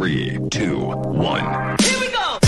3, 2, 1. Here we go!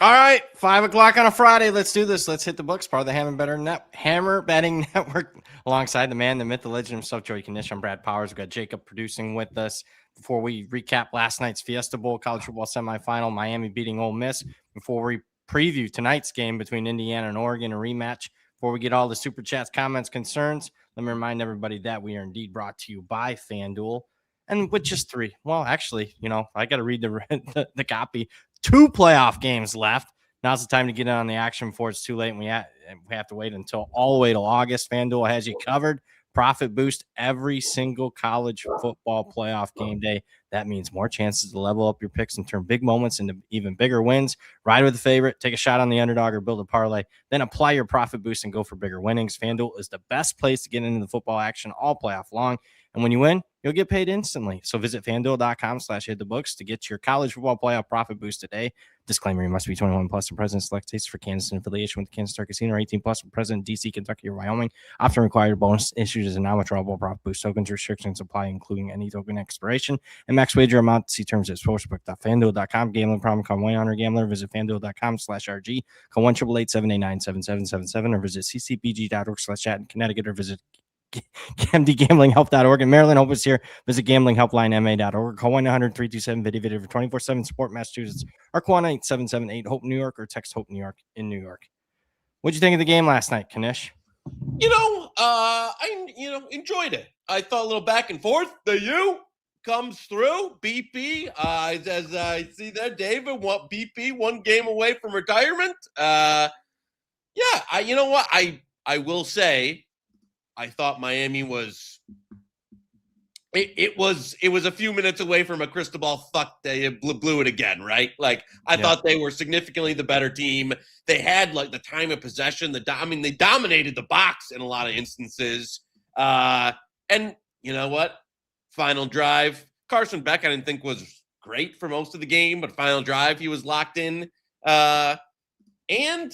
All right, 5 o'clock on a Friday. Let's do this. Let's hit the books. Part of the Hammer Betting Network, alongside the man, the myth, the legend himself, Joey Knish. I'm Brad Powers. We've got Jacob producing with us. Before we recap last night's Fiesta Bowl college football semifinal, Miami beating Ole Miss. Before we preview tonight's game between Indiana and Oregon, a rematch. Before we get all the super chats, comments, concerns, let me remind everybody that we are indeed brought to you by FanDuel. And with just 3, well, actually, I got to read the copy. 2 playoff games left. Now's the time to get in on the action before it's too late, and we have to wait until all the way till August. FanDuel has you covered. Profit boost every single college football playoff game day. That means more chances to level up your picks and turn big moments into even bigger wins. Ride with the favorite, take a shot on the underdog, or build a parlay. Then apply your profit boost and go for bigger winnings. FanDuel is the best place to get into the football action all playoff long. And when you win, you'll get paid instantly. So visit FanDuel.com/hitthebooks to get your college football playoff profit boost today. Disclaimer, you must be 21 plus and present select states for Kansas and affiliation with the Kansas Star Casino, or 18 plus for present DC, Kentucky, or Wyoming. Often required bonus issues as a non-withdrawable profit boost tokens. Restrictions apply, including any token expiration and max wager amount. See terms at sportsbook.fanduel.com. Gambling problem? Call 1-800-GAMBLER. Visit FanDuel.com/RG. Call 1-888-789-7777 or visit ccpg.org/chat in Connecticut, or visit MDGamblingHelp.org. In Maryland, hope is here. Visit gamblinghelplinema.org. Call 1-800-327-VIDI-VIDI for 24/7 support, Massachusetts, or call 1-877-8-HOPE New York, or text HOPE New York in New York. What'd you think of the game last night, Knish? I enjoyed it. I thought a little back and forth. The U comes through. BP, as I see there, David, BP, 1 game away from retirement. I will say, I thought Miami was it was a few minutes away from a crystal ball fuck. They blew it again, right? Like, I thought they were significantly the better team. They had the time of possession. They dominated the box in a lot of instances. And you know what? Final drive, Carson Beck, I didn't think was great for most of the game, but final drive, he was locked in. And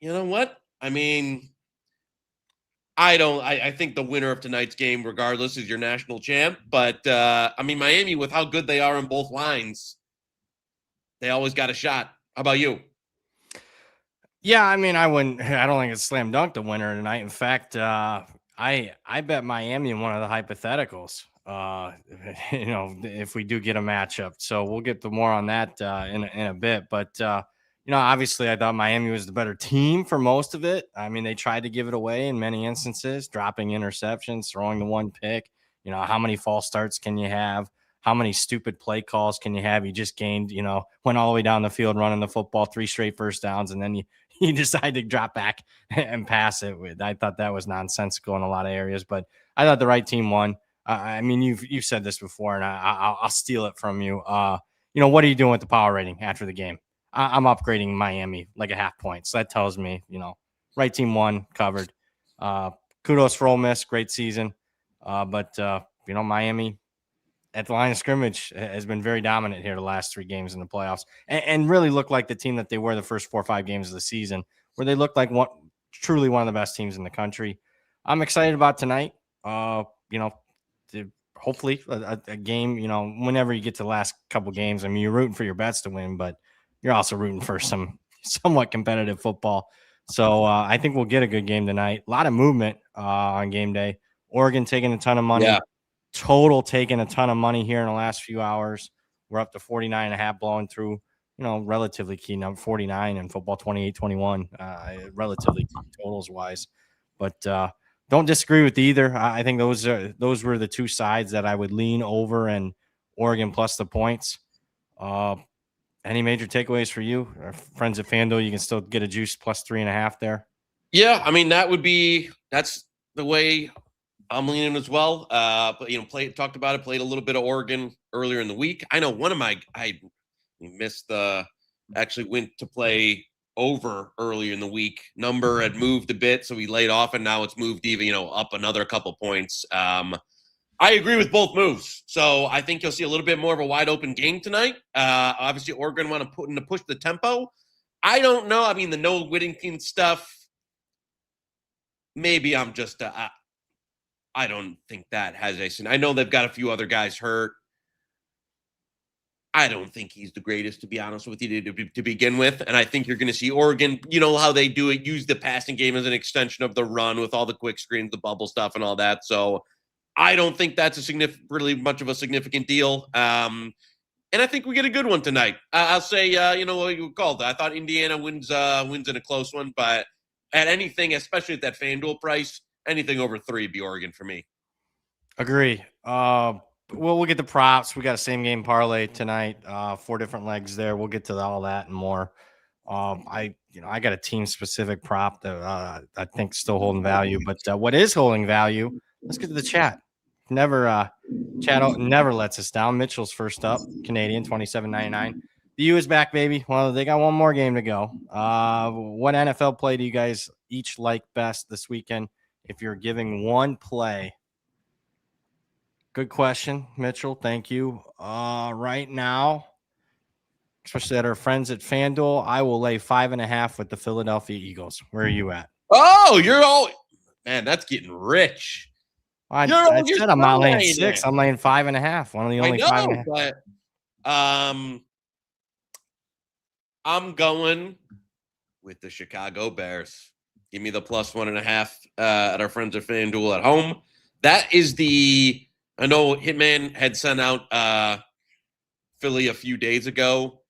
you know what? I think the winner of tonight's game, regardless, is your national champ. But, Miami, with how good they are on both lines, they always got a shot. How about you? Yeah, I don't think it's slam dunk the winner tonight. In fact, I bet Miami in one of the hypotheticals, if we do get a matchup. So we'll get to more on that in a bit. But, obviously I thought Miami was the better team for most of it. They tried to give it away in many instances, dropping interceptions, throwing the 1 pick. How many false starts can you have? How many stupid play calls can you have? You just gained, went all the way down the field running the football, 3 straight first downs, and then you decide to drop back and pass it. I thought that was nonsensical in a lot of areas, but I thought the right team won. You've said this before, and I'll steal it from you. What are you doing with the power rating after the game? I'm upgrading Miami like a half point. So that tells me, right team won, covered. Kudos for Ole Miss, great season. But Miami at the line of scrimmage has been very dominant here the last 3 games in the playoffs, and really looked like the team that they were the first 4 or 5 games of the season, where they looked like truly one of the best teams in the country. I'm excited about tonight. Hopefully a game, whenever you get to the last couple games, you're rooting for your bets to win, but you're also rooting for some somewhat competitive football. So I think we'll get a good game tonight. A lot of movement on game day. Oregon taking a ton of money. Yeah. Total taking a ton of money here in the last few hours. We're up to 49.5 blowing through, relatively key number, 49 in football, 28-21, relatively key totals wise. But don't disagree with either. I think those were the 2 sides that I would lean over and Oregon plus the points. Any major takeaways for you? Our friends at FanDuel, you can still get a juice plus 3.5 there. Yeah, I mean that's the way I'm leaning as well. But talked about it, played a little bit of Oregon earlier in the week. I know I missed actually went to play over earlier in the week. Number had moved a bit, so we laid off, and now it's moved even up another couple points. I agree with both moves, so I think you'll see a little bit more of a wide open game tonight. Obviously, Oregon want to push the tempo. I don't know. I mean, the Noah Whittington stuff. Maybe I'm just. I don't think that has a. I know they've got a few other guys hurt. I don't think he's the greatest, to be honest with you, to begin with. And I think you're going to see Oregon, how they do it, use the passing game as an extension of the run with all the quick screens, the bubble stuff, and all that. So I don't think that's really much of a significant deal. And I think we get a good one tonight. I'll say, what you called it. I thought Indiana wins in a close one, but at anything, especially at that FanDuel price, anything over 3 would be Oregon for me. Agree. We'll get the props. We got a same game parlay tonight. 4 different legs there. We'll get to all that and more. I got a team specific prop that I think is still holding value. But what is holding value? Let's get to the chat. Chat never lets us down. Mitchell's first up. Canadian 27.99. The U is back, baby. Well, they got one more game to go. What NFL play do you guys each like best this weekend? If you're giving one play. Good question, Mitchell. Thank you. Right now, especially at our friends at FanDuel, I will lay 5.5 with the Philadelphia Eagles. Where are you at? Oh, man, that's getting rich. I said I'm not laying 6. I'm laying 5.5. One of the only 5.5. But I'm going with the Chicago Bears. Give me the plus 1.5 at our friends at FanDuel at home. That is I know Hitman had sent out Philly a few days ago.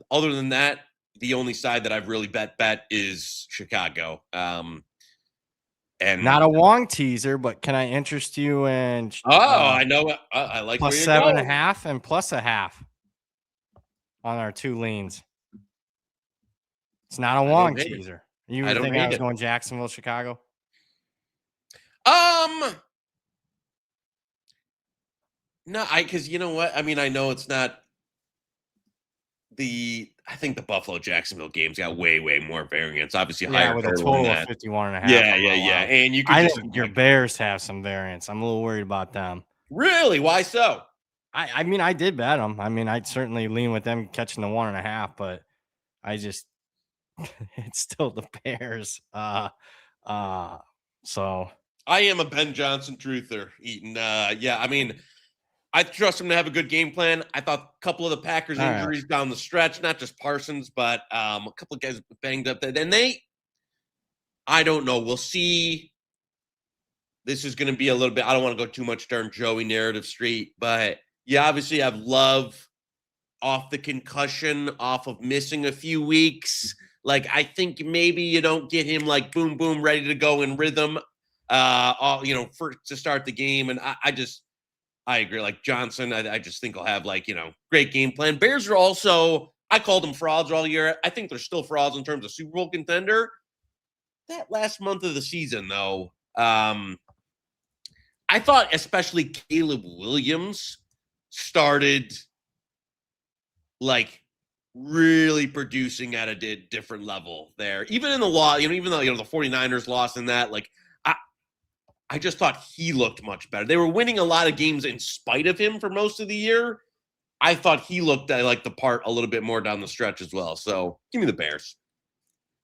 Other than that, the only side that I've really bet is Chicago. And not a Wong teaser, but can I interest you in? I know. I like plus 7.5 and plus 0.5 on our 2 leans. It's not a Wong teaser. You think I was going Jacksonville, Chicago? No, because you know what? I mean, I know it's not I think the Buffalo Jacksonville game's got way, way more variance. Obviously, higher with a total of 51.5. Yeah. And I think your Bears have some variance. I'm a little worried about them. Really? Why so? I mean, I did bet them. I mean, I'd certainly lean with them catching the 1.5, but I just it's still the Bears. So I am a Ben Johnson truther, Eaton. I mean, I trust him to have a good game plan. I thought a couple of the Packers injuries down the stretch, not just Parsons, but a couple of guys banged up. And I don't know. We'll see. This is going to be a little bit, I don't want to go too much darn Joey narrative street, but obviously I've love off the concussion, off of missing a few weeks. Like, I think maybe you don't get him like boom, boom, ready to go in rhythm, to start the game. And I agree. Like Johnson, I just think he'll have great game plan. Bears are also, I called them frauds all year. I think they're still frauds in terms of Super Bowl contender. That last month of the season, though, I thought especially Caleb Williams started really producing at a different level there. Even in the loss, even though the 49ers lost in that, I just thought he looked much better. They were winning a lot of games in spite of him for most of the year. I thought he looked like the part a little bit more down the stretch as well. So give me the Bears.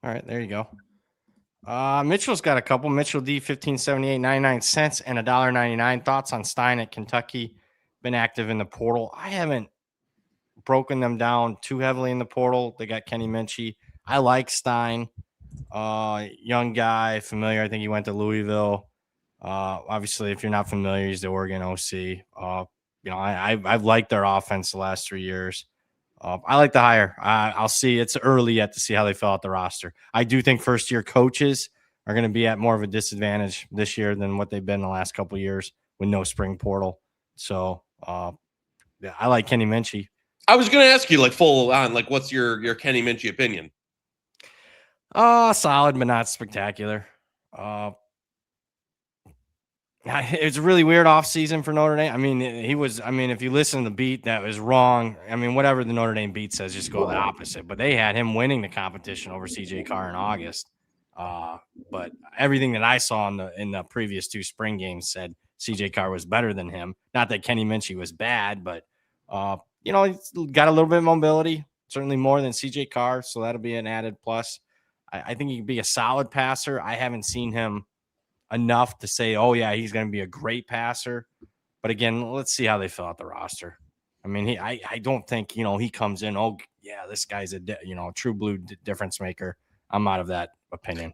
All right, there you go. Mitchell's got a couple. Mitchell D 15.78 and $1.99. Thoughts on Stein at Kentucky? Been active in the portal. I haven't broken them down too heavily in the portal. They got Kenny Minchie. I like Stein. Young guy, familiar. I think he went to Louisville. Obviously, if you're not familiar, he's the Oregon OC. I've liked their offense the last 3 years. I like the hire. I'll see. It's early yet to see how they fill out the roster. I do think first-year coaches are going to be at more of a disadvantage this year than what they've been the last couple of years with no spring portal. So I like Kenny Minchie. I was going to ask you, like, full on, like, what's your Kenny Minchie opinion? Solid, but not spectacular. It's a really weird offseason for Notre Dame. I mean, if you listen to the beat, that was wrong. I mean, whatever the Notre Dame beat says, just go the opposite. But they had him winning the competition over CJ Carr in August. But everything that I saw in the previous 2 spring games said CJ Carr was better than him. Not that Kenny Minchie was bad, but he's got a little bit of mobility, certainly more than CJ Carr, so that'll be an added plus. I think he can be a solid passer. I haven't seen him enough to say, oh yeah, he's going to be a great passer. But again, let's see how they fill out the roster. I mean, I don't think, he comes in, oh yeah, this guy's a true blue difference maker. I'm out of that opinion.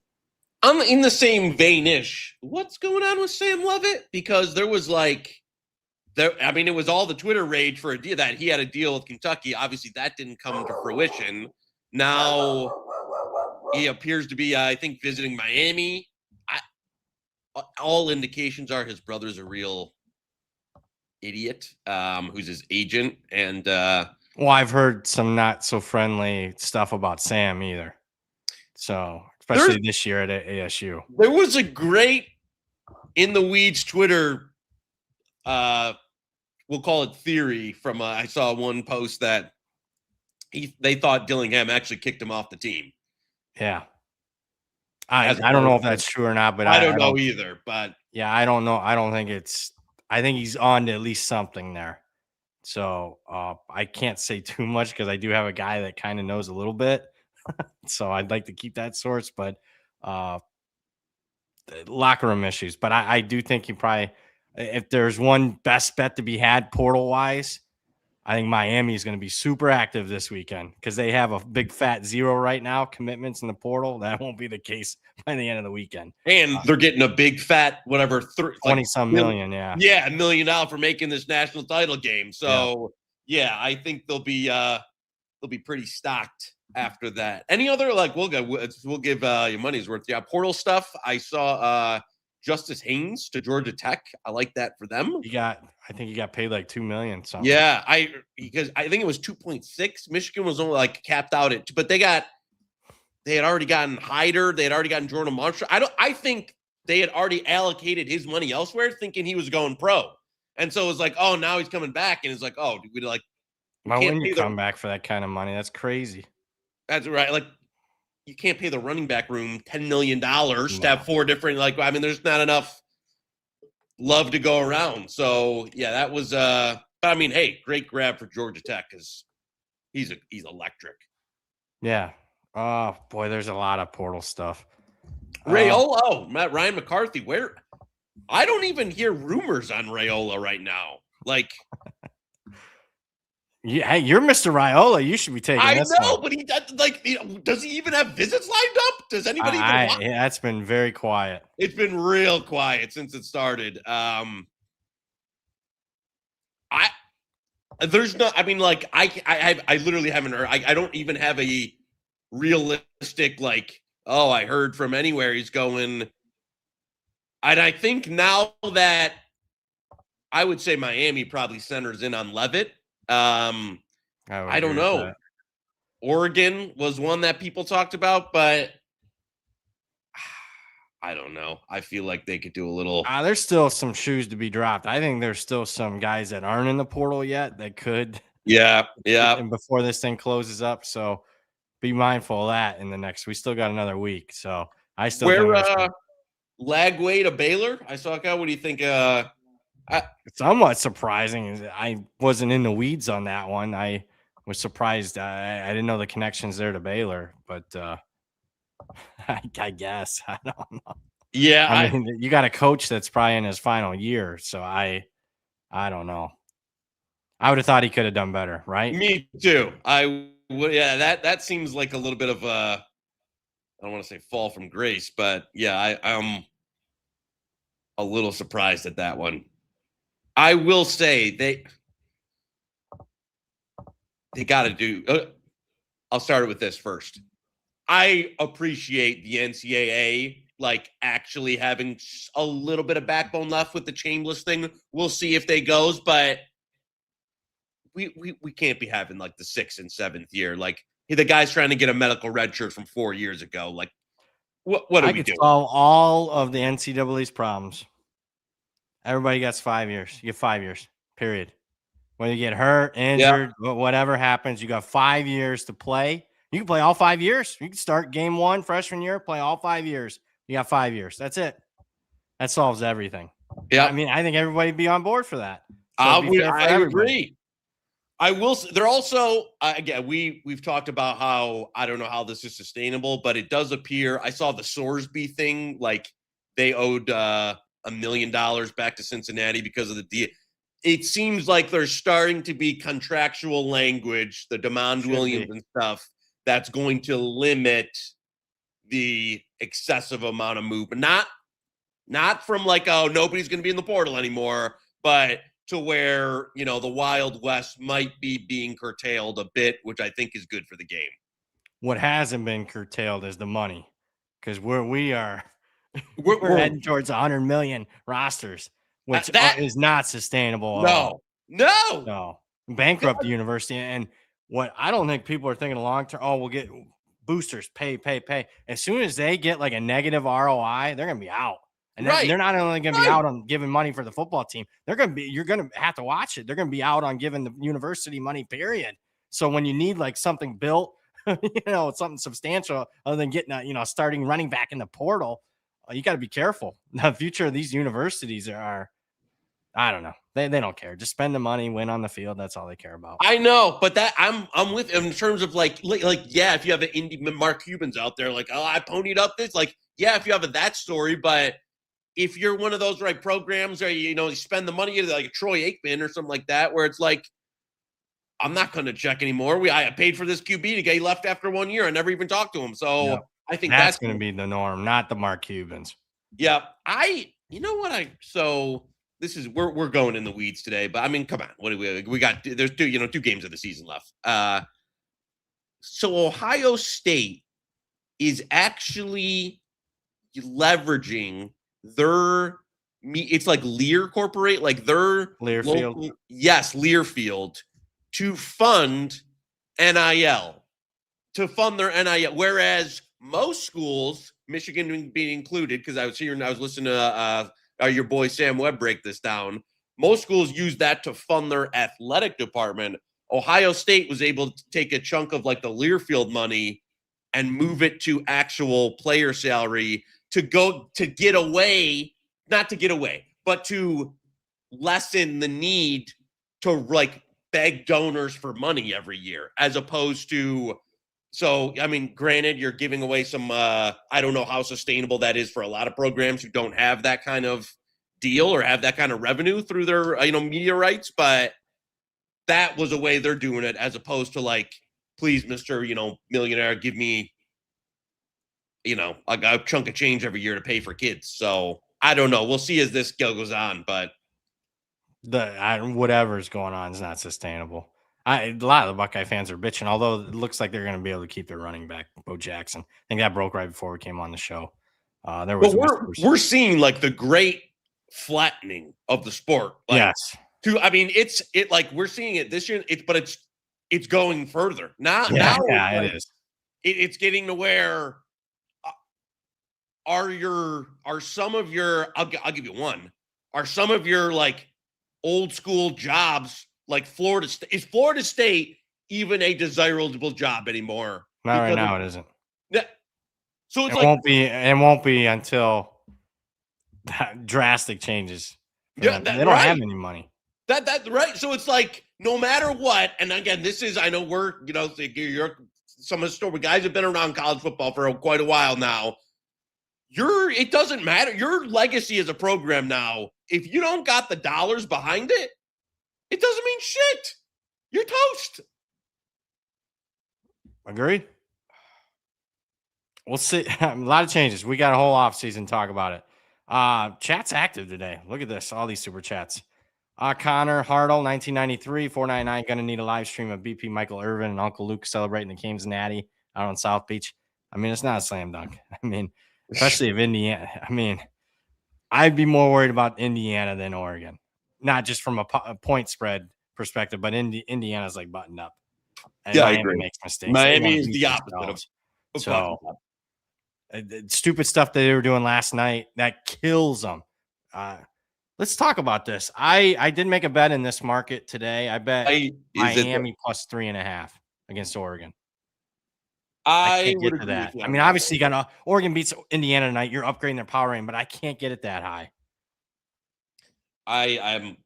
I'm in the same vein-ish. What's going on with Sam Levitt? Because there was it was all the Twitter rage for a deal that he had a deal with Kentucky. Obviously, that didn't come to fruition. Now he appears to be, I think, visiting Miami. All indications are his brother's a real idiot, who's his agent. And I've heard some not so friendly stuff about Sam either. So especially this year at ASU. There was a great in the weeds Twitter, we'll call it theory from I saw one post that they thought Dillingham actually kicked him off the team. Yeah. I don't know if that's true or not, but I don't know either. But yeah, I don't know. I think he's on to at least something there. So I can't say too much because I do have a guy that kind of knows a little bit. So I'd like to keep that source, but locker room issues. But I do think you probably, if there's one best bet to be had portal wise, I think Miami is going to be super active this weekend because they have a big fat 0 right now, commitments in the portal. That won't be the case by the end of the weekend. And they're getting a big fat, whatever, 20-some million, yeah. Yeah, $1 million for making this national title game. So, yeah I think they'll be pretty stocked after that. Any other, we'll give your money's worth. Yeah, portal stuff. I saw Justice Haynes to Georgia Tech. I like that for them. I think he got paid like $2 million. Something. Yeah, because I think it was 2.6. Michigan was only capped out at, but they had already gotten Hyder. They had already gotten Jordan Monster. I think they had already allocated his money elsewhere, thinking he was going pro. And so it was like, oh, now he's coming back, and it's like, oh, we why wouldn't you come back for that kind of money? That's crazy. That's right. You can't pay the running back room $10 million to have 4 different, there's not enough love to go around. So yeah, that was but I mean, hey, great grab for Georgia Tech because he's electric. Yeah. Oh boy, there's a lot of portal stuff. Ryan McCarthy. Where I don't even hear rumors on Raiola right now. Yeah, hey, you're Mr. Raiola. You should be taking. I this know, one. But he does he even have visits lined up? Does anybody? That's been very quiet. It's been real quiet since it started. There's no. I mean, I literally haven't heard. I don't even have a realistic I heard from anywhere he's going. And I think now that I would say Miami probably centers in on Levitt. I don't know. Oregon was one that people talked about, but I don't know. I feel like they could do a little. There's still some shoes to be dropped. I think there's still some guys that aren't in the portal yet that could. Yeah. And before this thing closes up, so be mindful of that in the next. We still got another week, so I still. Lagway to Baylor. I saw a guy. What do you think? Somewhat surprising. I wasn't in the weeds on that one. I was surprised. I didn't know the connections there to Baylor, but I guess I don't know. Yeah, I mean, you got a coach that's probably in his final year, so I don't know. I would have thought he could have done better, right? Me too. I would. Yeah, that seems like a little bit of a. I don't want to say fall from grace, but yeah, I'm a little surprised at that one. I will say they got to do. I'll start it with this first. I appreciate the NCAA actually having a little bit of backbone left with the Chambliss thing. We'll see if they goes, but we can't be having like the 6th and 7th year. Like the guy's trying to get a medical red shirt from 4 years ago. Like what are we doing? Solve all of the NCAA's problems. Everybody gets 5 years. You get 5 years, period. When you get hurt, injured, whatever happens, you got 5 years to play. You can play all 5 years. You can start game 1 freshman year, play all 5 years. You got 5 years. That's it. That solves everything. Yeah. I mean, I think everybody'd be on board for that. So I agree. I will. They're also again. We've talked about how I don't know how this is sustainable, but it does appear. I saw the Sorsby thing. Like they owed $1 million back to Cincinnati because of the deal. It seems like there's starting to be contractual language, the DeMond Williams and stuff, that's going to limit the excessive amount of movement. Not from like, oh, nobody's going to be in the portal anymore, but to where, the Wild West might be being curtailed a bit, which I think is good for the game. What hasn't been curtailed is the money, because we're heading towards 100 million rosters, which is not sustainable. No. Bankrupt the university. And what I don't think people are thinking long term, we'll get boosters, pay. As soon as they get like a negative ROI, they're going to be out. And they're not only going to be out on giving money for the football team, you're going to have to watch it. They're going to be out on giving the university money, period. So when you need like something built, something substantial other than getting starting running back in the portal, you got to be careful. The future of these universities are, I don't know. They don't care. Just spend the money, win on the field. That's all they care about. I know, but that I'm with in terms of like yeah, if you have an indie Mark Cuban's out there, like, I ponied up this, like, yeah, if you have that story, but if you're one of those programs where you spend the money like Troy Aikman or something like that, where it's like, I'm not going to check anymore. I paid for this QB to get left after 1 year. I never even talked to him. So I think that's going to be the norm, not the Mark Cubans. Yeah, so this is we're going in the weeds today, but I mean, come on, what do we got? There's two games of the season left. So Ohio State is actually leveraging it's like Lear Corporate, like their Learfield. Learfield, to fund NIL, to fund their NIL. Whereas most schools, Michigan being included, because I was listening to your boy Sam Webb break this down. Most schools use that to fund their athletic department. Ohio State was able to take a chunk of like the Learfield money and move it to actual player salary to lessen the need to like beg donors for money every year, as opposed to, so, I mean, granted, you're giving away some, I don't know how sustainable that is for a lot of programs who don't have that kind of deal or have that kind of revenue through their, media rights, but that was a way they're doing it, as opposed to like, please, Mr. Millionaire, give me, a chunk of change every year to pay for kids. So I don't know. We'll see as this goes on, but whatever's going on is not sustainable. A lot of the Buckeye fans are bitching, although it looks like they're going to be able to keep their running back, Bo Jackson. I think that broke right before we came on the show. We're seeing like the great flattening of the sport. Like, yes. We're seeing it this year. It's going further now. It is. It's getting to where I'll give you one. Are some of your like old school jobs like Florida State? Is Florida State even a desirable job anymore? Not right now. It isn't. Yeah. So it won't be until drastic changes. Yeah, they don't have any money. That's right. So it's like no matter what. And again, I know you're some of the story guys have been around college football for quite a while now. It doesn't matter. Your legacy as a program now, if you don't got the dollars behind it, it doesn't mean shit. You're toast. Agreed. We'll see. A lot of changes. We got a whole offseason to talk about it. Chat's active today. Look at this. All these super chats. Connor Hartle, 1993, 499. Going to need a live stream of BP Michael Irvin and Uncle Luke celebrating the Canes Natty out on South Beach. I mean, it's not a slam dunk. I mean, especially if Indiana. I mean, I'd be more worried about Indiana than Oregon. Not just from a point spread perspective, but Indiana's like buttoned up. And Yeah, I Miami agree. makes mistakes. Miami is the opposite of so stupid stuff that they were doing last night that kills them. Let's talk about this. I did make a bet in this market today. I bet Miami plus 3.5 against Oregon. I can't get to that. I mean, obviously, you got Oregon beats Indiana tonight. You're upgrading their power rating, but I can't get it that high. I'm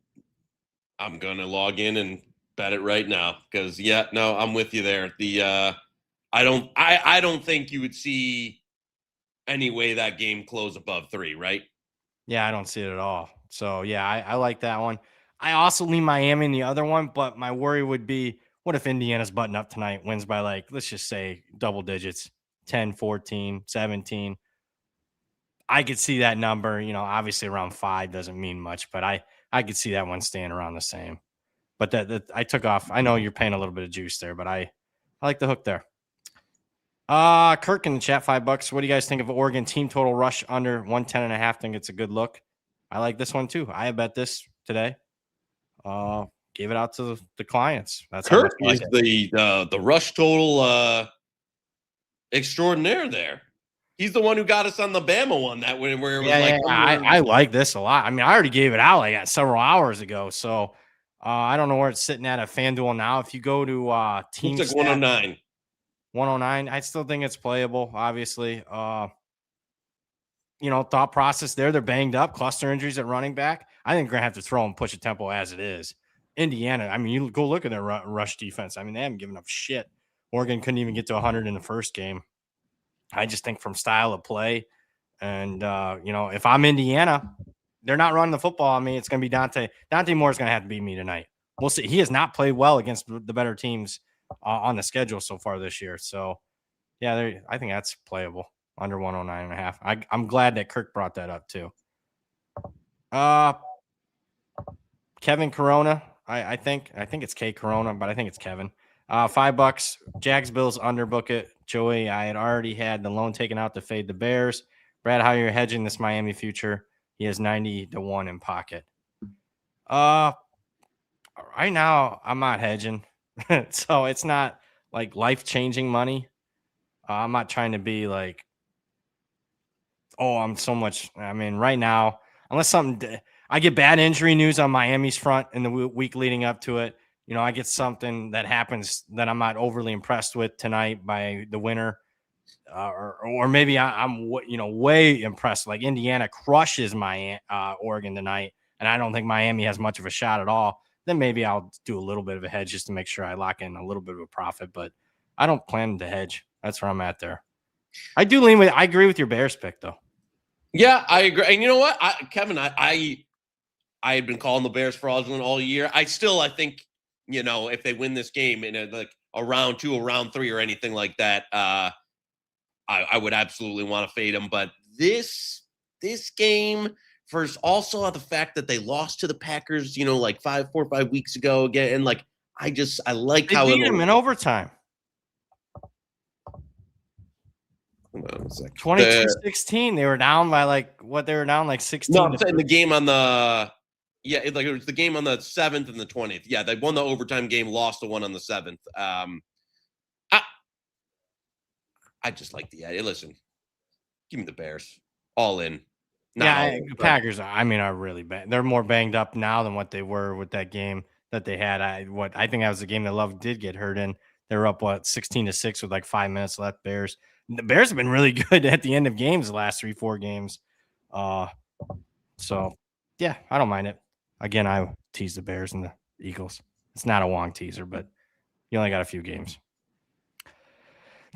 gonna log in and bet it right now because I'm with you there. I don't think you would see any way that game close above 3, right? Yeah, I don't see it at all. So yeah, I like that one. I also lean Miami in the other one, but my worry would be, what if Indiana's button up tonight, wins by like, let's just say double digits, 10, 14, 17. I could see that number, obviously around 5 doesn't mean much, but I could see that one staying around the same. But that I took off. I know you're paying a little bit of juice there, but I like the hook there. Kirk in the chat, $5. What do you guys think of Oregon team total rush under 110.5? Think it's a good look. I like this one too. I bet this today. Gave it out to the clients. That's Kirk is the rush total extraordinaire there. He's the one who got us on the Bama one that where it was I like this a lot. I mean, I already gave it out like several hours ago, so I don't know where it's sitting at FanDuel now. If you go to team it's like 109. 109, I still think it's playable, obviously. Thought process there. They're banged up, cluster injuries at running back. I think we're going to have to throw and push a tempo as it is. Indiana, I mean, you go look at their rush defense. I mean, they haven't given up shit. Oregon couldn't even get to 100 in the first game. I just think from style of play and, if I'm Indiana, they're not running the football on me. It's going to be Dante. Dante Moore's going to have to beat me tonight. We'll see. He has not played well against the better teams on the schedule so far this year. So, yeah, I think that's playable under 109.5. I'm glad that Kirk brought that up too. Kevin Corona, I think it's K Corona, but I think it's Kevin. $5. Jags Bills underbook it. Joey, I had already had the loan taken out to fade the Bears. Brad, how you're hedging this Miami future? He has 90-1 in pocket. Right now I'm not hedging, so it's not like life-changing money. I'm not trying to be like, I'm so much. I mean, right now, unless I get bad injury news on Miami's front in the week leading up to it. I get something that happens that I'm not overly impressed with tonight by the winner, or maybe I'm way impressed. Like Indiana crushes Oregon tonight, and I don't think Miami has much of a shot at all. Then maybe I'll do a little bit of a hedge just to make sure I lock in a little bit of a profit. But I don't plan to hedge. That's where I'm at there. I agree with your Bears pick though. Yeah, I agree. And you know what, Kevin, I had been calling the Bears fraudulent all year. I think, if they win this game in a round 2 or round 3 or anything like that, I would absolutely want to fade them. But this game, first, also the fact that they lost to the Packers, 4 or 5 weeks ago again, and I like how they beat them in overtime. 22-16. They were down by they were down 16. No, I'm saying the game on the it was the game on the 7th and the 20th. Yeah, they won the overtime game, lost the one on the 7th. I just like listen. Give me the Bears all in. The Packers. Are really bad. They're more banged up now than what they were with that game that they had. I think that was the game that Love did get hurt in. They were up 16-6 with 5 minutes left. Bears. The Bears have been really good at the end of games the last 3-4 games. So yeah, I don't mind it. Again, I tease the Bears and the Eagles. It's not a Wong teaser, but you only got a few games.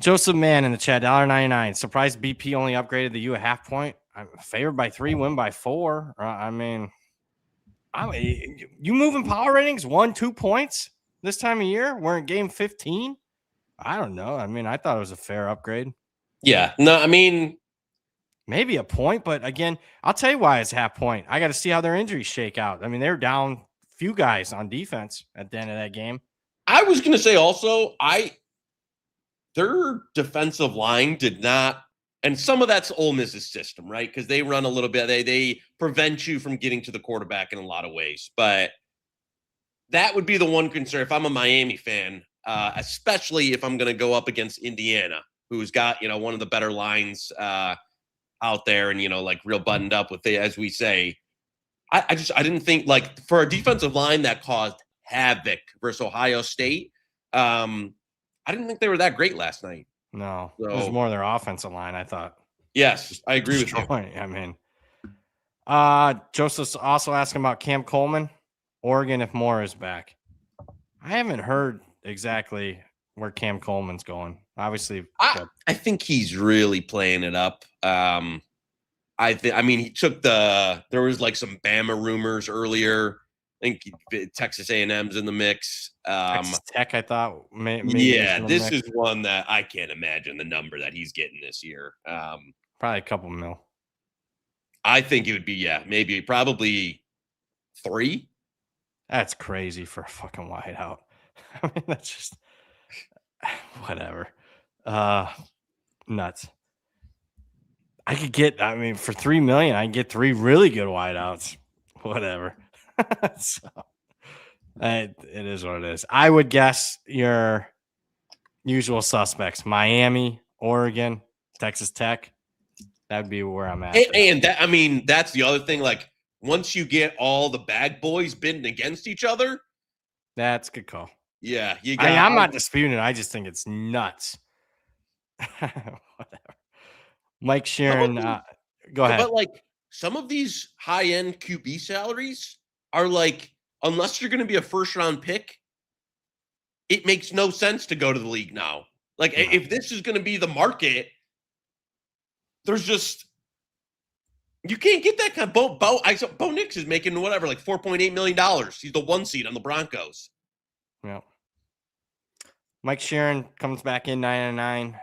Joseph Mann in the chat, $1.99. Surprised BP only upgraded the U a half point. I'm favored by 3, win by 4. You moving power ratings 1-2 points this time of year? We're in game 15. I don't know. I thought it was a fair upgrade. Yeah. No, maybe a point, but again, I'll tell you why it's half point. I got to see how their injuries shake out. They're down a few guys on defense at the end of that game. I was going to say also, their defensive line did not, and some of that's Ole Miss's system, right? Because they run a little bit, they prevent you from getting to the quarterback in a lot of ways. But that would be the one concern if I'm a Miami fan, especially if I'm going to go up against Indiana, who's got, one of the better lines out there and, like real buttoned up with it, as we say. I didn't think, like, for a defensive line that caused havoc versus Ohio State, I didn't think they were that great last night. No, So, it was more their offensive line, I thought. Yes, I agree with you. I mean, Joseph's also asking about Cam Coleman, Oregon, if Moore is back. I haven't heard exactly where Cam Coleman's going. Obviously, I think he's really playing it up. He took there was like some Bama rumors earlier. I think Texas A&M's in the mix. Texas Tech, I thought. This is one that I can't imagine the number that he's getting this year. Probably a couple mil. I think it would be, probably 3. That's crazy for a fucking wideout. I mean, that's just whatever. Nuts. I could get, for $3 million, I can get 3 really good wideouts. Whatever. So it is what it is. I would guess your usual suspects: Miami, Oregon, Texas Tech. That would be where I'm at. And that's the other thing. Like, once you get all the bag boys bidding against each other, that's a good call. Yeah, I'm not disputing it. I just think it's nuts. Whatever. Mike Sheeran, go ahead. But like some of these high-end QB salaries are like, unless you're going to be a first-round pick, it makes no sense to go to the league now. Like, if this is going to be the market, there's just you can't get that kind of Bo Nix is making whatever, like $4.8 million. He's the 1 seed on the Broncos. Yeah. Mike Sheeran comes back in 9-9.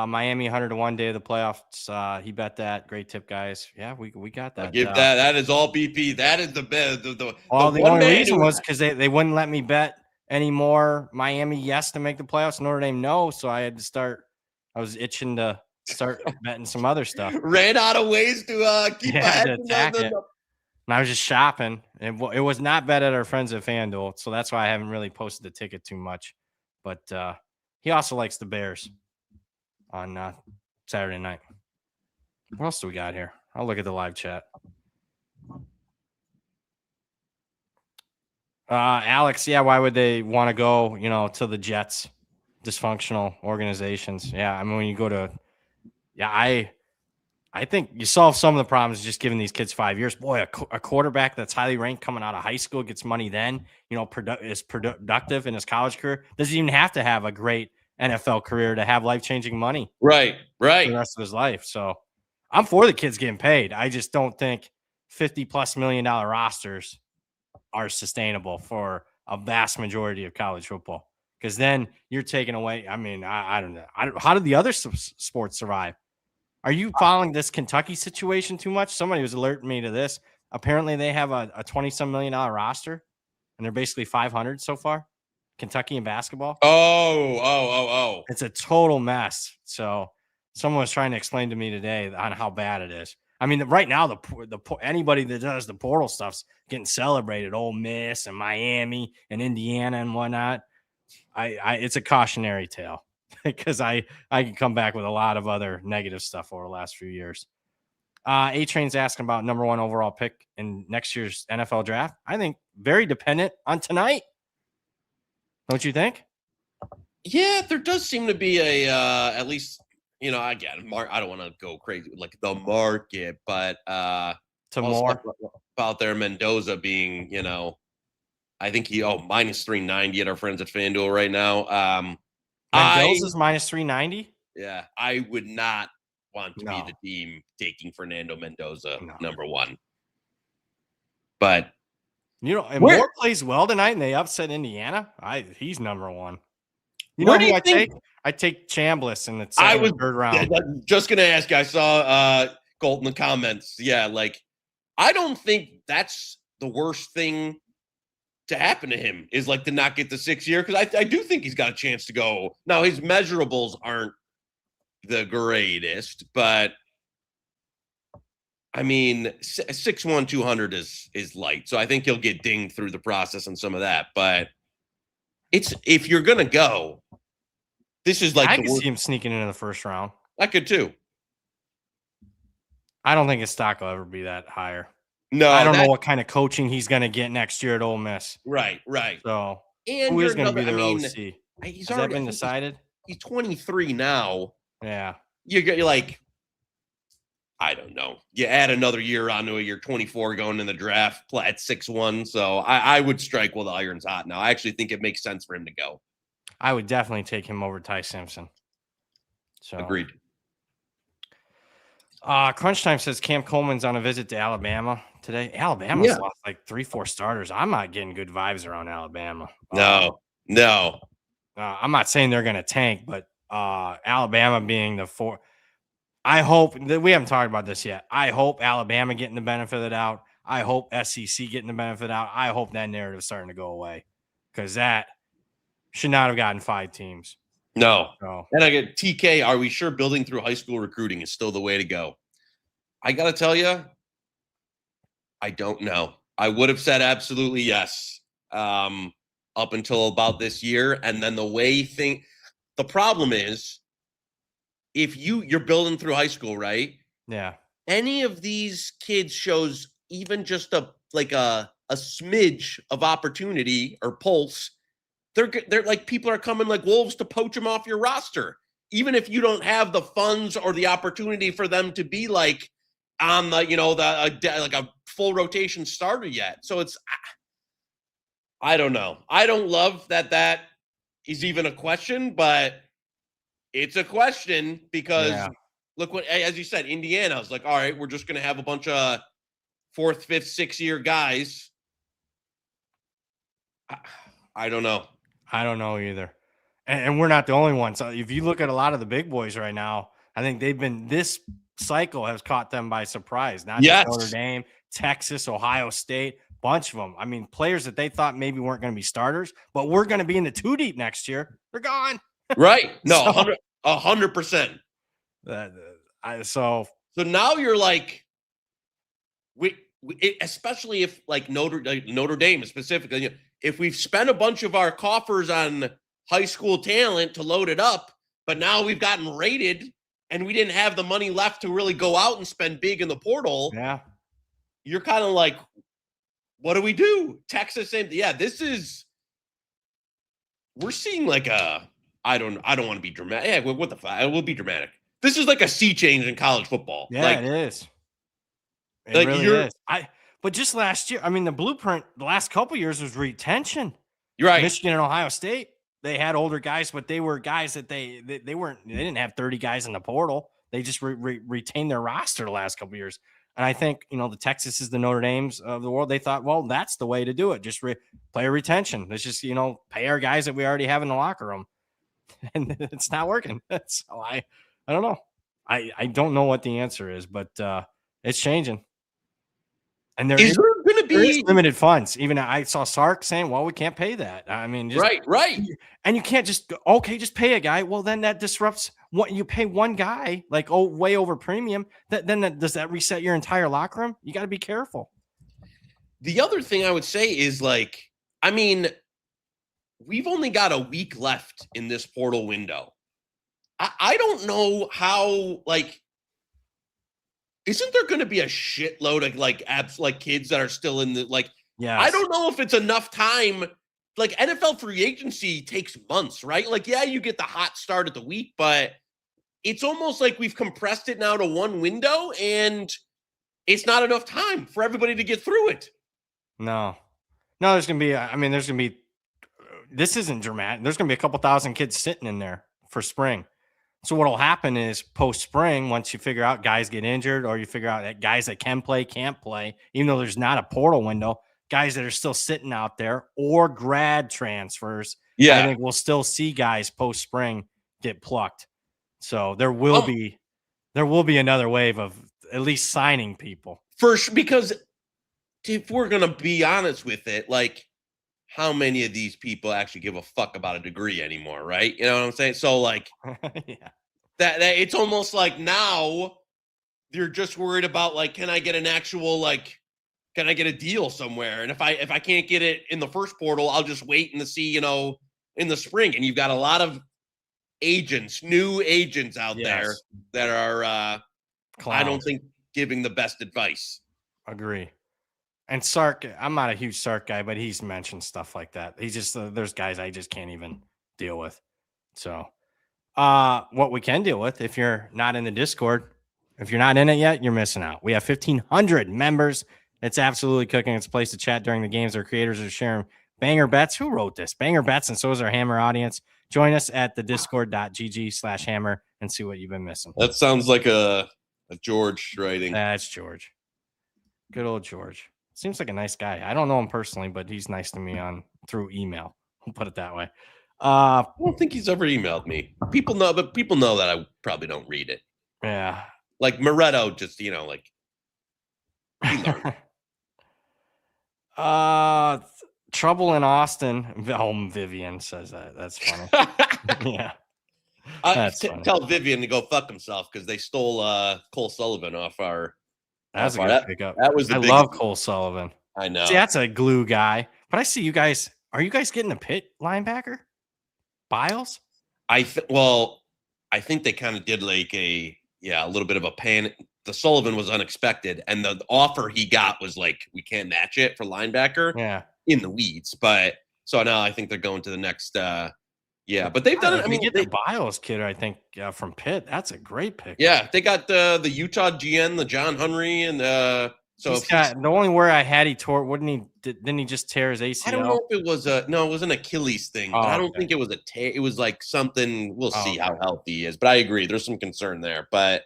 Miami 100-1 day of the playoffs. He bet that. Great tip, guys. Yeah, we got that. That is all BP. That is the best. The only reason was because they wouldn't let me bet anymore. Miami yes to make the playoffs. Notre Dame no. So I had to start. I was itching to start betting some other stuff. Ran out of ways to keep ahead. And I was just shopping. It was not bet at our friends at FanDuel, so that's why I haven't really posted the ticket too much. But he also likes the Bears on Saturday night. What else do we got here? I'll look at the live chat. Alex, why would they want to go, to the Jets? Dysfunctional organizations. Yeah, when you go to I think you solve some of the problems just giving these kids 5 years. Boy, a quarterback that's highly ranked coming out of high school gets money then, is productive in his college career. Doesn't even have to have a great NFL career to have life-changing money. Right. For the rest of his life. So I'm for the kids getting paid. I just don't think $50+ million rosters are sustainable for a vast majority of college football. Because then you're taking away. I don't know. How did the other sports survive? Are you following this Kentucky situation too much? Somebody was alerting me to this. Apparently, they have a $20-some million roster, and they're basically 500 so far. Kentucky in basketball. Oh. It's a total mess. So someone was trying to explain to me today on how bad it is. Right now, the anybody that does the portal stuff's getting celebrated. Ole Miss and Miami and Indiana and whatnot. It's a cautionary tale. Because I can come back with a lot of other negative stuff over the last few years. A-Train's asking about number 1 overall pick in next year's NFL draft. I think very dependent on tonight. Don't you think? Yeah, there does seem to be a at least, again, I don't want to go crazy with like the market, but to more about their Mendoza being, I think minus 390 at our friends at FanDuel right now. Mendoza's minus 390. Yeah, I would not want to be the team taking Fernando Mendoza number 1. But Moore plays well tonight, and they upset Indiana. He's number 1. Who I take? I take Chambliss in the third round. Just gonna ask. I saw Gold in the comments. Yeah, I don't think that's the worst thing to happen to him is to not get the 6th year, because I do think he's got a chance to go. Now his measurables aren't the greatest, but I mean, 6'1", 200 is light. So I think he'll get dinged through the process and some of that. But if you're going to go, this is like I could see him sneaking into the first round. I could too. I don't think his stock will ever be that higher. No, I don't know what kind of coaching he's going to get next year at Ole Miss. Right. So, and who is going to be their OC? Has that been decided? He's 23 now. Yeah. You're like, I don't know. You add another year onto it. You're 24 going in the draft at 6'1". So I would strike while the iron's hot now. I actually think it makes sense for him to go. I would definitely take him over Ty Simpson. So agreed. Crunch Time says Cam Coleman's on a visit to Alabama today. Alabama's lost like 3-4 starters. I'm not getting good vibes around Alabama. No. I'm not saying they're going to tank, but Alabama being the four. I hope that we haven't talked about this yet. I hope Alabama getting the benefit of the doubt. I hope SEC getting the benefit of the doubt. I hope that narrative is starting to go away because that should not have gotten 5 teams. No. And I get TK. Are we sure building through high school recruiting is still the way to go? I got to tell you, I don't know. I would have said absolutely yes up until about this year. And then the problem is, if you're building through high school, right? Yeah. Any of these kids shows even just a smidge of opportunity or pulse, they're like people are coming like wolves to poach them off your roster. Even if you don't have the funds or the opportunity for them to be like on the like a full rotation starter yet. So it's I don't know. I don't love that is even a question, but it's a question because look what, as you said, Indiana was like, all right, we're just going to have a bunch of 4th, 5th, 6th year guys. I don't know. I don't know either. And we're not the only ones. So if you look at a lot of the big boys right now, I think this cycle has caught them by surprise. Not just Notre Dame, Texas, Ohio State, bunch of them. I mean, players that they thought maybe weren't going to be starters, but we're going to be in the 2 deep next year. They're gone. Right. No, 100%. So now you're like, especially if like Notre Dame specifically, if we've spent a bunch of our coffers on high school talent to load it up, but now we've gotten rated and we didn't have the money left to really go out and spend big in the portal. Yeah. You're kind of like, what do we do? Texas, same. Yeah, we're seeing like I don't want to be dramatic. Yeah, what the fuck? It will be dramatic. This is like a sea change in college football. Yeah, it is. It really is. But just last year, I mean, the blueprint the last couple years was retention. You're right. Michigan and Ohio State, they had older guys, but they were guys that they didn't have 30 guys in the portal. They just retained their roster the last couple years. And I think, the Texas is the Notre Dames of the world. They thought, well, that's the way to do it. Just player retention. Let's just, pay our guys that we already have in the locker room. And it's not working. So I don't know. I don't know what the answer is, but it's changing. And there is going to be limited funds. Even I saw Sark saying, well, we can't pay that. I mean, right. And you can't just pay a guy. Well, then that disrupts what you pay one guy, like, way over premium. Does that reset your entire locker room? You got to be careful. The other thing I would say is we've only got a week left in this portal window. I don't know how, isn't there going to be a shitload of apps, kids that are still in the Yes. I don't know if it's enough time. NFL free agency takes months, right? You get the hot start of the week, but it's almost like we've compressed it now to one window and it's not enough time for everybody to get through it. No, there's going to be, this isn't dramatic. There's going to be a couple thousand kids sitting in there for spring. So what will happen is post-spring, once you figure out guys get injured or you figure out that guys that can play, can't play, even though there's not a portal window, guys that are still sitting out there or grad transfers, I think we'll still see guys post-spring get plucked. So there will be another wave of at least signing people. For sure, because if we're going to be honest with it, how many of these people actually give a fuck about a degree anymore, right? You know what I'm saying? So that it's almost like now you're just worried about like, can I get an actual can I get a deal somewhere? And if I can't get it in the first portal, I'll just wait and see, in the spring. And you've got a lot of new agents out there that are I don't think giving the best advice. Agree. And Sark, I'm not a huge Sark guy, but he's mentioned stuff like that. He's just there's guys I just can't even deal with. So, what we can deal with, if you're not in the Discord, if you're not in it yet, you're missing out. We have 1,500 members. It's absolutely cooking. It's a place to chat during the games. Our creators are sharing banger bets. Who wrote this? Banger bets, and so is our Hammer audience. Join us at the discord.gg/hammer and see what you've been missing. That sounds like a George writing. That's George. Good old George. Seems like a nice guy. I don't know him personally, but he's nice to me through email. We'll put it that way. I don't think he's ever emailed me. People know that I probably don't read it. Yeah. Like Moretto, just he learned. Trouble in Austin. Vivian says that. That's funny. Yeah. Tell Vivian to go fuck himself because they stole Cole Sullivan off our. That's a good pickup. That was. I love Cole Sullivan. I know. See, that's a glue guy. But I see you guys. Are you guys getting a Pitt linebacker? Biles? I think they kind of did like a little bit of a panic. The Sullivan was unexpected, and the offer he got was like, we can't match it for linebacker. Yeah, in the weeds. But so now I think they're going to the next. But they've done it. I mean, the Biles kid, I think, from Pitt. That's a great pick. Yeah, they got the Utah GN, the John Henry, and the only where I had he tore. Didn't he just tear his ACL? I don't know if it was it was an Achilles thing. But I don't think it was a tear. It was like something. We'll see how healthy he is. But I agree, there's some concern there. But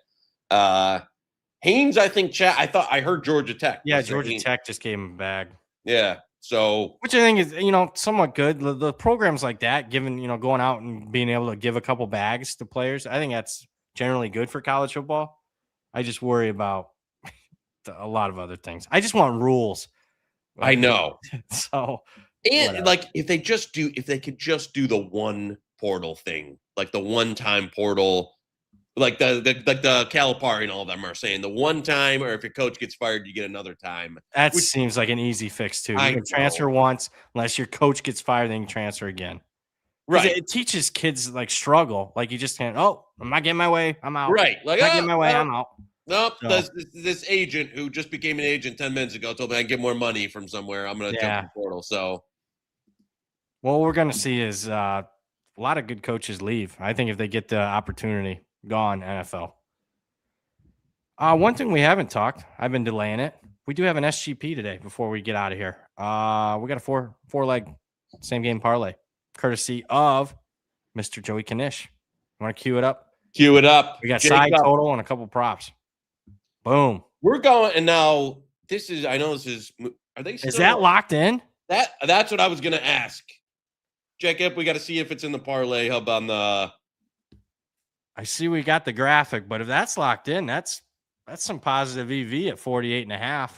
Haynes, I think. I heard Georgia Tech. Yeah, Georgia Tech just gave him a bag. Yeah. So, which I think is, somewhat good. The programs like that, given, going out and being able to give a couple bags to players, I think that's generally good for college football. I just worry about a lot of other things. I just want rules. I know. So, and whatever. If they could just do the one portal thing, like the one-time portal, like the Calipari and all of them are saying the one time, or if your coach gets fired, you get another time. That seems like an easy fix too. You can transfer once, unless your coach gets fired, then you transfer again. Right. It teaches kids struggle. Like you just can't. Oh, I'm not getting my way. I'm out. Right. Like I'm not getting my way. I'm out. Nope. So. This agent who just became an agent 10 minutes ago told me I can get more money from somewhere. I'm going to jump the portal. So, what we're going to see is a lot of good coaches leave. I think if they get the opportunity. Gone NFL. One thing we haven't talked, I've been delaying it. We do have an SGP today before we get out of here. We got a four-leg same game parlay, courtesy of Mr. Joey Knish. You want to cue it up? Cue it up. We got side total and a couple props. Boom. We're going, and now this is. I know this is. Are they? Is that locked in? That's what I was going to ask. Jacob, we got to see if it's in the parlay hub on the. I see we got the graphic, but if that's locked in, that's some positive EV at 48.5.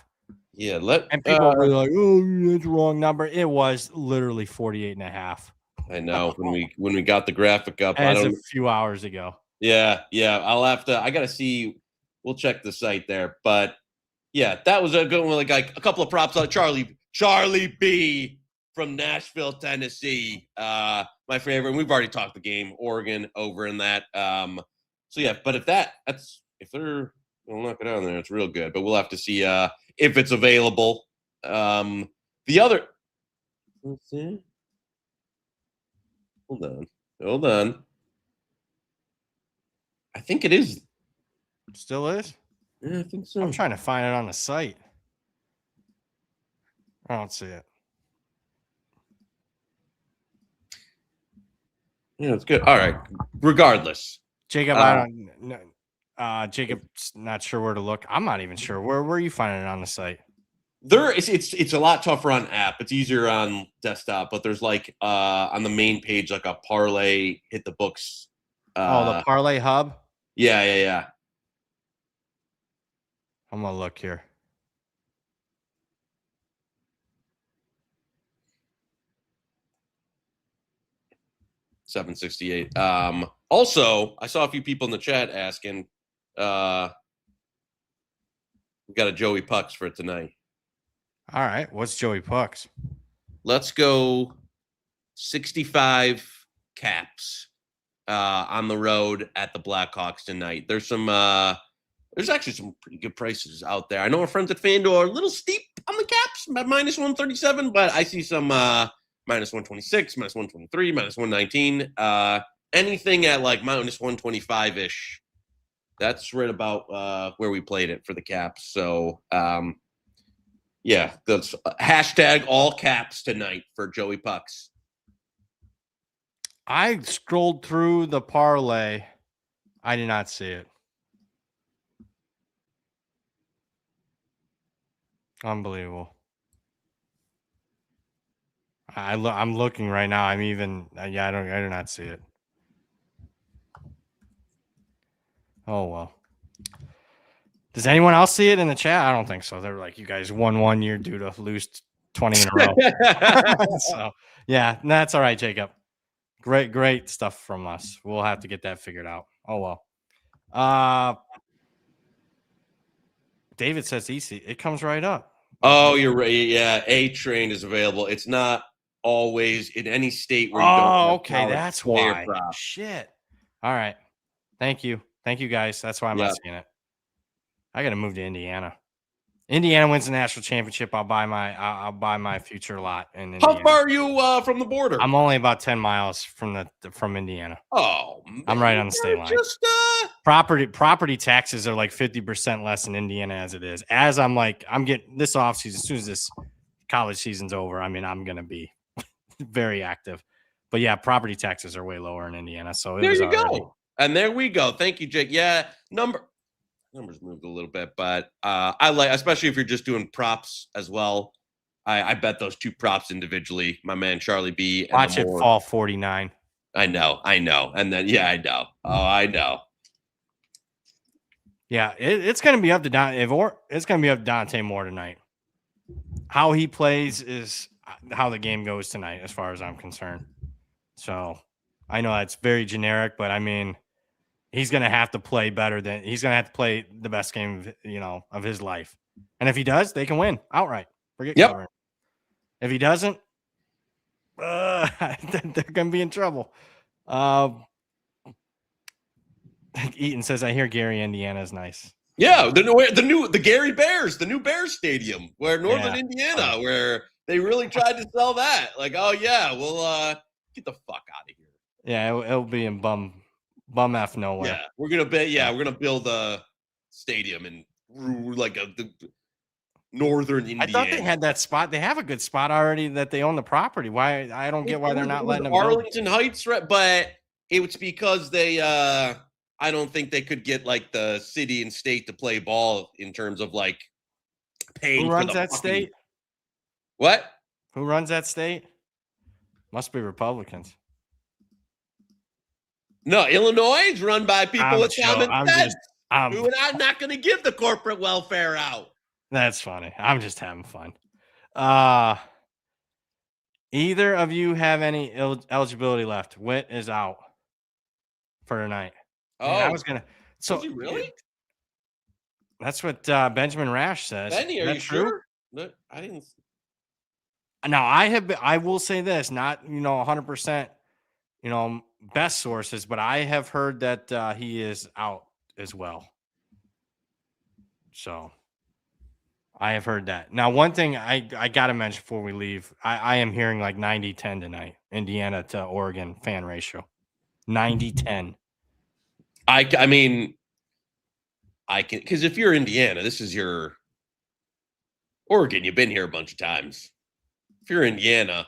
Yeah, and people were like, "Oh, that's the wrong number." It was literally 48.5. I know when we got the graphic up, a few hours ago. Yeah. I'll have to. I got to see. We'll check the site there, but yeah, that was a good one. Like a couple of props on Charlie B from Nashville, Tennessee. My favorite. And we've already talked the game, Oregon over in that. So yeah, but if they're we'll knock it out there, it's real good. But we'll have to see if it's available. The other. Let's see. Hold on. I think it is. Still is? Yeah, I think so. I'm trying to find it on the site. I don't see it. Yeah, it's good. All right. Regardless, Jacob, Jacob's not sure where to look. I'm not even sure. Where are you finding it on the site? It's a lot tougher on app. It's easier on desktop, but there's on the main page like a parlay hit the books. The parlay hub. Yeah. I'm gonna look here. $7.68. Also, I saw a few people in the chat asking, We got a Joey Pucks for tonight. All right. What's Joey Pucks? Let's go 65 caps on the road at the Blackhawks tonight. There's actually some pretty good prices out there. I know our friends at FanDuel are a little steep on the caps at minus 137, but I see some minus 126, minus 123, minus 119. Anything at like minus 125-ish. That's right about where we played it for the caps. So, yeah, that's hashtag all caps tonight for Joey Pucks. I scrolled through the parlay. I did not see it. Unbelievable. I'm looking right now. I'm even. I do not see it. Oh well. Does anyone else see it in the chat? I don't think so. They're like, you guys won 1 year due to lose 20 in a row. So yeah, that's all right, Jacob. Great stuff from us. We'll have to get that figured out. Oh well. David says easy. It comes right up. Oh, you're right. Yeah, A Train is available. It's not always in any state where you don't. Oh, okay. That's why. Shit. All right. Thank you, guys. That's why I'm not seeing it. I got to move to Indiana. Indiana wins the national championship. I'll buy my future lot in Indiana. How far are you from the border? I'm only about 10 miles from Indiana. Oh, man, I'm right on the state line. Just property taxes are like 50% less in Indiana as it is. As I'm getting this offseason, as soon as this college season's over, I mean, I'm gonna be very active. But yeah, property taxes are way lower in Indiana. So there you go. And there we go. Thank you, Jake. Yeah, numbers moved a little bit, but I like, especially if you're just doing props as well. I bet those two props individually. My man Charlie B. And watch it fall 49. I know, and then I know. Oh, I know. Yeah, it's going to be up to it's going to be up to Dante Moore tonight. How he plays is how the game goes tonight, as far as I'm concerned. So I know that's very generic, but I mean, he's going to have to play he's going to have to play the best game, of his life. And if he does, they can win outright. Forget covering. If he doesn't, they're going to be in trouble. Eaton says, I hear Gary, Indiana is nice. Yeah, the Gary Bears, the new Bears Stadium, where Northern Indiana, where they really tried to sell that. Like, oh yeah, we'll get the fuck out of here. Yeah, it'll be in bum F nowhere. Yeah, we're gonna build a stadium in like the Northern Indiana. I thought they had that spot. They have a good spot already that they own the property. Why I don't get why they're not letting them Arlington Heights, right? But it's because they I don't think they could get like the city and state to play ball in terms of like paying. Who runs that state? What? Who runs that state? Must be Republicans. No, Illinois is run by people with common sense. Who are not going to give the corporate welfare out. That's funny. I'm just having fun. Either of you have any eligibility left? Witt is out for tonight. Oh, I was gonna. So is he really? That's what Benjamin Rash says. Benny, are you sure? No, I didn't. Now I will say this, not 100%, best sources, but I have heard that he is out as well. So I have heard that. Now, one thing I got to mention before we leave, I am hearing like 90-10 tonight, Indiana to Oregon fan ratio, 90-10. I mean, I can, because if you're Indiana, this is your Oregon. You've been here a bunch of times. If you're Indiana,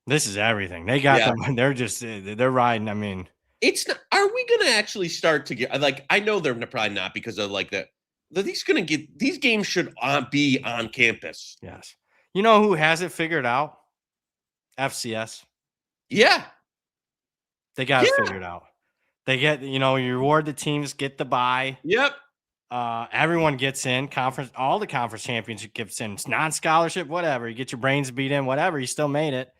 this is everything. They got them. They're riding. I mean, it's not. Are we going to actually start to get like? I know they're probably not because of like that. These games should be on campus. Yes. You know who has it figured out? FCS. Yeah. They got it figured out. They get, you reward the teams, get the bye. Yep. Everyone gets in conference. All the conference championship gets in. It's non-scholarship, whatever. You get your brains beat in, whatever. You still made it.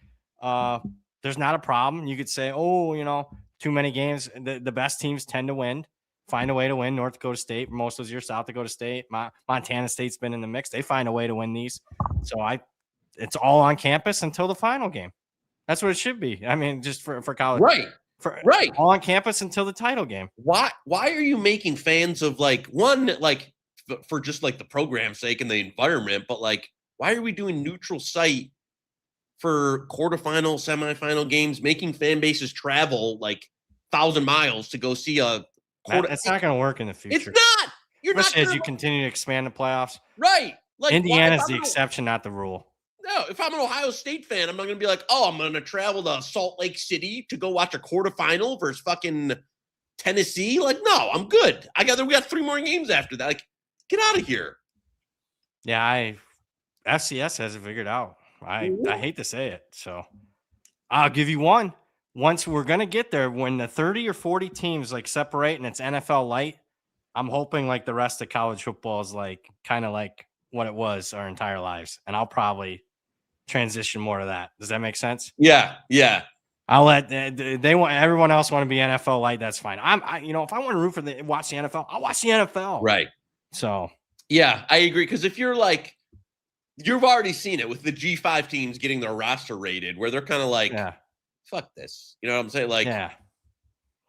There's not a problem. You could say, too many games. The best teams tend to win. find a way to win. North Dakota State, most of those years, South Dakota State, Montana State's been in the mix. They find a way to win these. So it's all on campus until the final game. That's what it should be. I mean, just for college. Right. All on campus until the title game. Why are you making fans of for just like the program's sake and the environment, but like, why are we doing neutral site for quarterfinal, semifinal games, making fan bases travel like 1,000 miles to go see a quarter? It's not going to work in the future. It's not. You're especially not as you continue to expand the playoffs. Right. Like Indiana's the exception, not the rule. No, if I'm an Ohio State fan, I'm not going to be like, oh, I'm going to travel to Salt Lake City to go watch a quarterfinal versus fucking Tennessee. Like, no, I'm good. We got 3 more games after that. Like, get out of here. Yeah, FCS has it figured out. I hate to say it. So I'll give you one. Once we're going to get there, when the 30 or 40 teams like separate and it's NFL light, I'm hoping like the rest of college football is like kind of like what it was our entire lives. And I'll probably transition more to that. Does that make sense? Yeah. I'll let everyone else want to be NFL light. That's fine. If I want to root for watch the NFL, I'll watch the NFL. Right. So yeah, I agree. Because if you're like, you've already seen it with the G5 teams getting their roster rated, where they're kind of like, fuck this. You know what I'm saying? Like, yeah.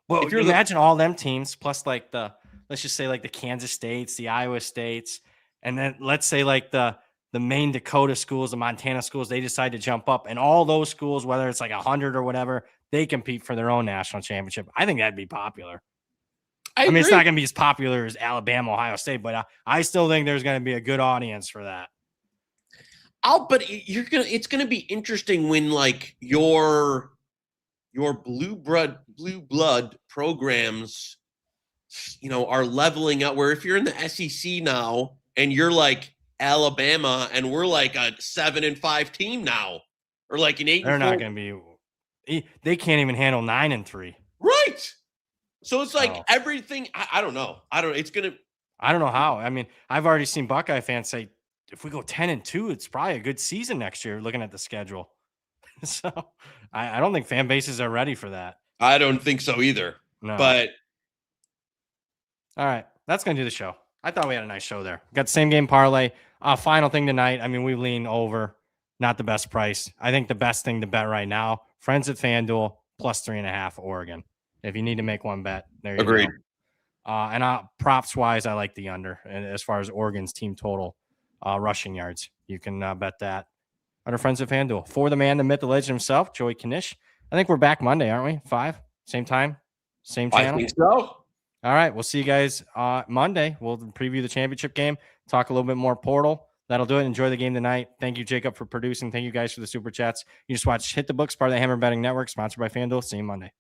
Well, if you imagine all them teams plus like let's just say like the Kansas States, the Iowa States, and then let's say like the Maine Dakota schools, the Montana schools, they decide to jump up, and all those schools, whether it's like 100 or whatever, they compete for their own national championship. I think that'd be popular. I mean, it's not going to be as popular as Alabama, Ohio State, but I still think there's going to be a good audience for that. But it's going to be interesting when like your blue blood programs, are leveling up, where if you're in the SEC now and you're like Alabama and we're like a 7-5 team now, or like an 8. They're not going to be. They can't even handle 9-3. Right. So it's like everything. I don't know. I don't know how. I mean, I've already seen Buckeye fans say, if we go 10-2, it's probably a good season next year, looking at the schedule. So I don't think fan bases are ready for that. I don't think so either. No. But all right, that's going to do the show. I thought we had a nice show there. Got the same game parlay. Final thing tonight. I mean, we lean over, not the best price. I think the best thing to bet right now, friends at FanDuel, plus 3.5 Oregon. If you need to make one bet, there you Agreed. go. And props wise, I like the under. And as far as Oregon's team total rushing yards, you can bet that. Our friends at FanDuel. For the man, the myth, the legend himself, Joey Knish. I think we're back Monday, aren't we? 5, same time, same channel. I think so. All right, we'll see you guys Monday. We'll preview the championship game, talk a little bit more portal. That'll do it. Enjoy the game tonight. Thank you, Jacob, for producing. Thank you guys for the super chats. You just watched Hit the Books, part of the Hammer Betting Network, sponsored by FanDuel. See you Monday.